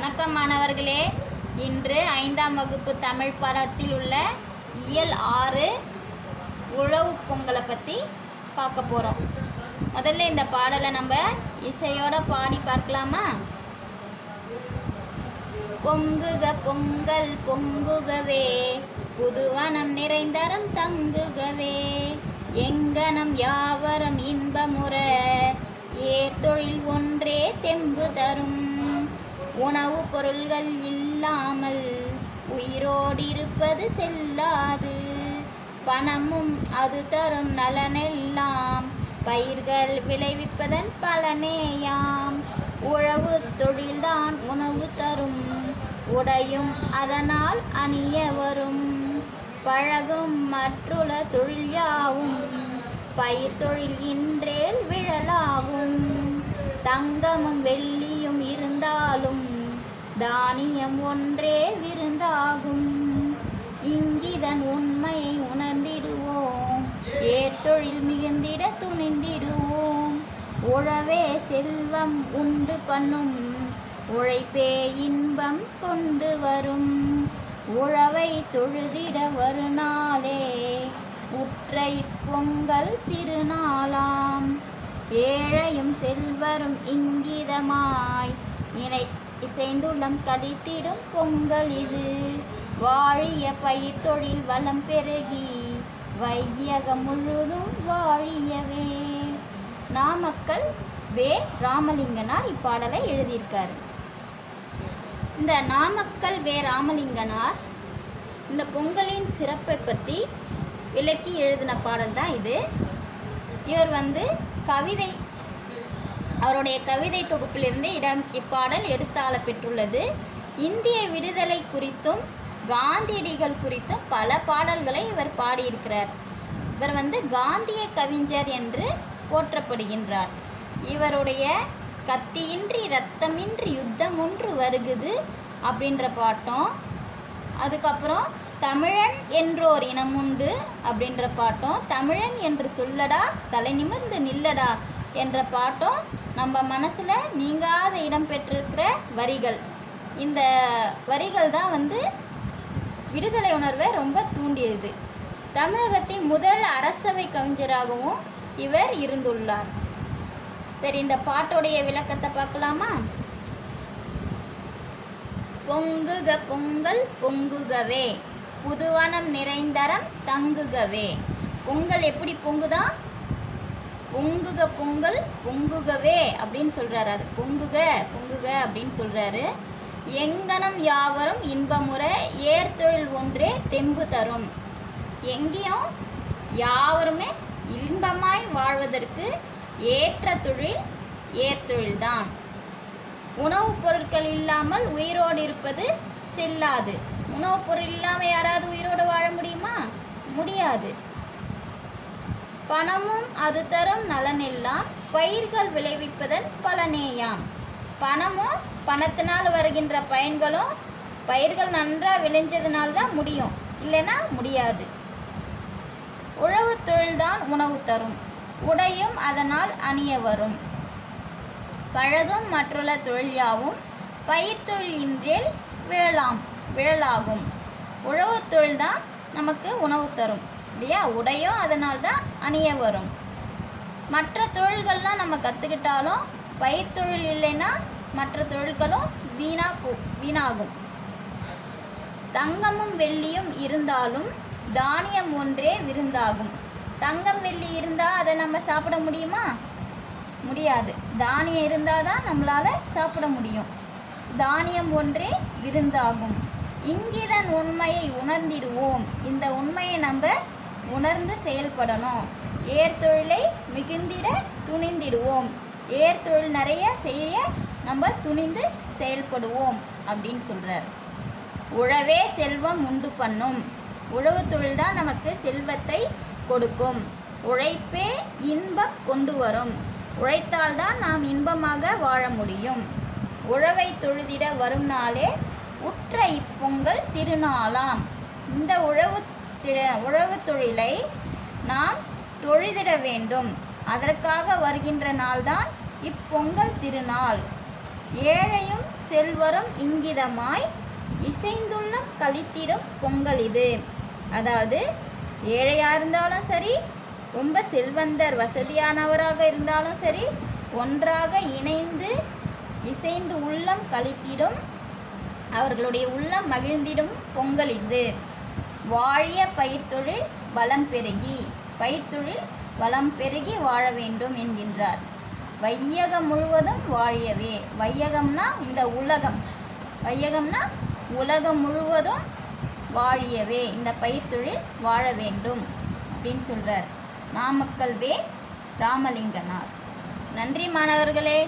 வணக்கம் மாணவர்களே. இன்று 5ஆம் வகுப்பு தமிழ் பாடத்தில் உள்ள இயல் 6 உழவு பொங்கலை பற்றி பார்க்க போகிறோம். முதல்ல இந்த பாடலை நம்ம இசையோட பாடி பார்க்கலாமா? பொங்குக பொங்கல் பொங்குகவே, புதுவனம் நிறைந்தரம் தங்குகவே, எங்கனம் யாவரம் இன்பமுற, ஏர்தொழில் ஒன்றே தெம்பு தரும். உணவுப் பொருள்கள் இல்லாமல் உயிரோடிருப்பது செல்லாது, பணமும் அது தரும் நலனெல்லாம் பயிர்கள் விளைவிப்பதன் பலனேயாம். உழவு தொழில்தான் உணவு தரும், உடையும் அதனால் அணிய வரும். பழகும் மற்றுள்ள தொழில் யாவும் பயிர் தொழில் இன்றேல் விழலாகும். தங்கமும் வெள்ளியும் இருந்தாலும் தானியம் ஒன்றே விருந்தாகும். இங்கிதன் உண்மையை உணர்ந்திடுவோம், ஏர்தொழில் மிகுந்திட துணிந்திடுவோம். உழவே செல்வம் உண்டு பண்ணும், உழைப்பே இன்பம் கொண்டு வரும். உழவை தொழுதிட வருநாளே, உற்ற இப்பொங்கல் திருநாளாம். ஏழையும் செல்வரும் இங்கிதமாய் இசைந்துள்ளம் கழித்திடும் பொங்கல் இது. வாழிய பயிர் தொழில் வளம் பெருகி, வையகம் முழுதும் வாழியவே. நாமக்கல் வே. ராமலிங்கனார் இப்பாடலை எழுதியிருக்கார். இந்த நாமக்கல் வே. ராமலிங்கனார் இந்த பொங்கலின் சிறப்பை பற்றி விளக்கி எழுதின பாடல் தான் இது. இவர் கவிதை, அவருடைய கவிதை தொகுப்பிலிருந்து இப்பாடல் எடுத்தாள பெற்றுள்ளது. இந்திய விடுதலை குறித்தும் காந்தியடிகள் குறித்தும் பல பாடல்களை இவர் பாடியிருக்கிறார். இவர் காந்திய கவிஞர் என்று போற்றப்படுகின்றார். இவருடைய கத்தியின்றி இரத்தமின்றி யுத்தம் ஒன்று வருகுது அப்படின்ற பாட்டும், அதுக்கப்புறம் தமிழன் என்றோர் இனம் உண்டு அப்படின்ற பாட்டும், தமிழன் என்று சொல்லடா தலை நிமிர்ந்து நில்லடா என்ற பாட்டும் நம்ம மனசில் நீங்காத இடம் பெற்றிருக்கிற வரிகள். இந்த வரிகள் தான் விடுதலை உணர்வை ரொம்ப தூண்டியது. தமிழகத்தின் முதல் அரசவை கவிஞராகவும் இவர் இருந்துள்ளார். சரி, இந்த பாட்டோடைய விளக்கத்தை பார்க்கலாமா? பொங்குக பொங்கல் பொங்குகவே, புதுவனம் நிறைந்தரம் தங்குகவே. பொங்கல் எப்படி பொங்குதா? பொங்குக பொங்கல் பொங்குகவே அப்படின்னு சொல்கிறாரு. அது பொங்குக பொங்குக அப்படின்னு சொல்கிறாரு. எங்கனம் யாவரும் இன்பமுற, ஏர்தொழில் ஒன்றே தெம்பு தரும். எங்கேயும் யாவருமே இன்பமாய் வாழ்வதற்கு ஏற்ற தொழில் ஏர்தொழில்தான். உணவுப் பொருட்கள் இல்லாமல் உயிரோடு இருப்பது செல்லாது. உணவுப் பொருள் இல்லாமல் யாராவது உயிரோடு வாழ முடியுமா? முடியாது. பணமும் அது தரும் நலனெல்லாம் பயிர்கள் விளைவிப்பதன் பலனேயாம். பணமும் பணத்தினால் வருகின்ற பயன்களும் பயிர்கள் நன்றாக விளைஞ்சதுனால்தான் முடியும், இல்லைன்னா முடியாது. உழவு தொழில்தான் உணவு தரும், உடையும் அதனால் அணிய வரும். பழகும் மற்றுள்ள தொழில் யாவும் பயிர் தொழில் இன்றேல் விழலாகும். உழவு தொழில் தான் நமக்கு உணவு தரும் இல்லையா? உடையும் அதனால் தான் அணிய வரும். மற்ற தொழில்கள்லாம் நம்ம கற்றுக்கிட்டாலும் பயிர் தொழில் இல்லைன்னா மற்ற தொழில்களும் வீணாகும். தங்கமும் வெள்ளியும் இருந்தாலும் தானியம் ஒன்றே விருந்தாகும். தங்கம் வெள்ளி இருந்தால் அதை நம்ம சாப்பிட முடியுமா? முடியாது. தானியம் இருந்தால் தான் நம்மளால் சாப்பிட முடியும். தானியம் ஒன்றே விருந்தாகும். இங்கிதன் உண்மையை உணர்ந்திடுவோம். இந்த உண்மையை நம்ம உணர்ந்து செயல்படணும். ஏர்தொழிலை மிகுந்திட துணிந்திடுவோம். ஏர்தொழில் நிறைய செய்ய நம்ம துணிந்து செயல்படுவோம் அப்படின்னு சொல்கிறார். உழவே செல்வம் உண்டு பண்ணும். உழவு தொழில் தான் நமக்கு செல்வத்தை கொடுக்கும். உழைப்பே இன்பம் கொண்டு வரும். உழைத்தால்தான் நாம் இன்பமாக வாழ முடியும். உழவை தொழுதிட வரும் நாளே, உற்ற இப்பொங்கல் திருநாளாம். இந்த உழவு தொழிலை நாம் தொழுதிட வேண்டும். அதற்காக வருகின்ற நாள்தான் இப்பொங்கல் திருநாள். ஏழையும் செல்வரும் இங்கிதமாய் இசைந்துள்ளம் களித்திடும் பொங்கல் இது. அதாவது ஏழையாக இருந்தாலும் சரி, ரொம்ப செல்வந்தர் வசதியானவராக இருந்தாலும் சரி, ஒன்றாக இணைந்து இசைந்து உள்ளம் களித்திடும், அவர்களுடைய உள்ளம் மகிழ்ந்திடும் பொங்கல் இது. வாழிய பயிர்த்தொழில் வளம் பெருகி, பயிர்த்தொழில் வளம் பெருகி வாழ வேண்டும் என்கின்றார். வையகம் முழுவதும் வாழியவே. வையகம்னா இந்த உலகம், வையகம்னா உலகம் முழுவதும் வாழியவே இந்த பயிர்த்தொழில் வாழ வேண்டும் அப்படின்னு சொல்கிறார் நாமக்கல் வே. ராமலிங்கனார். நன்றி மாணவர்களே.